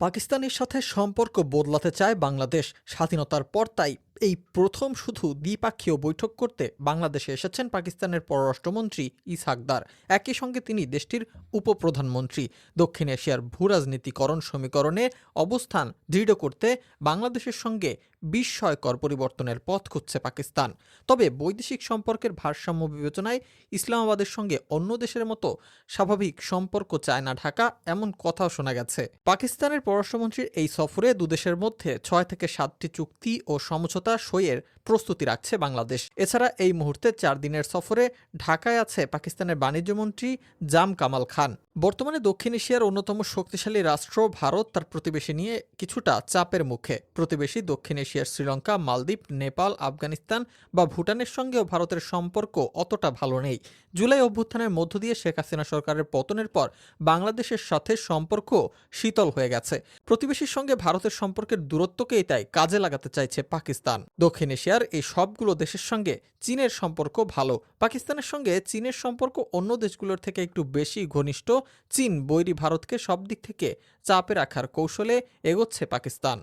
পাকিস্তানের সাথে সম্পর্ক বদলাতে চায় বাংলাদেশ। স্বাধীনতার পর তাই এই প্রথম শুধু দ্বিপাক্ষীয় বৈঠক করতে বাংলাদেশে এসেছেন পাকিস্তানের পররাষ্ট্রমন্ত্রী ইসহাক দার। একই সঙ্গে তিনি দেশটির উপপ্রধানমন্ত্রী। দক্ষিণ এশিয়ার ভূরাজনীতিকরণ সমীকরণে অবস্থান দৃঢ় করতে বাংলাদেশের সঙ্গে বিস্ময়কর পরিবর্তনের পথ খুঁজছে পাকিস্তান। তবে বৈদেশিক সম্পর্কের ভারসাম্য বিবেচনায় ইসলামাবাদের সঙ্গে অন্য দেশের মতো স্বাভাবিক সম্পর্ক চায় না ঢাকা, এমন কথাও শোনা গেছে। পাকিস্তানের পররাষ্ট্রমন্ত্রীর এই সফরে দুদেশের মধ্যে ৬ থেকে ৭টি চুক্তি ও সমঝোতা সইয়ের প্রস্তুতি রাখছে বাংলাদেশ। এছাড়া এই মুহূর্তে ৪ দিনের সফরে ঢাকায় আছে পাকিস্তানের বাণিজ্যমন্ত্রী জাম কামাল খান। বর্তমানে দক্ষিণ এশিয়ার অন্যতম শক্তিশালী রাষ্ট্র ভারত তার প্রতিবেশী নিয়ে কিছুটা চাপের মুখে। প্রতিবেশী দক্ষিণ এশিয়ার শ্রীলঙ্কা, মালদ্বীপ, নেপাল, আফগানিস্তান বা ভুটানের সঙ্গেও ভারতের সম্পর্ক অতটা ভালো নেই। জুলাই অভ্যুত্থানের মধ্য দিয়ে শেখ হাসিনা সরকারের পতনের পর বাংলাদেশের সাথে সম্পর্ক শীতল হয়ে গেছে। প্রতিবেশীর সঙ্গে ভারতের সম্পর্কের দূরত্বকেই তাই কাজে লাগাতে চাইছে পাকিস্তান। দক্ষিণ এশিয়ার এই সবগুলো দেশের সঙ্গে চীনের সম্পর্ক ভালো। পাকিস্তানের সঙ্গে চীনের সম্পর্ক অন্য দেশগুলোর থেকে একটু বেশি ঘনিষ্ঠ। চীন বৈরী ভারতকে সব দিক থেকে চাপে রাখার কৌশলে এগোচ্ছে পাকিস্তান।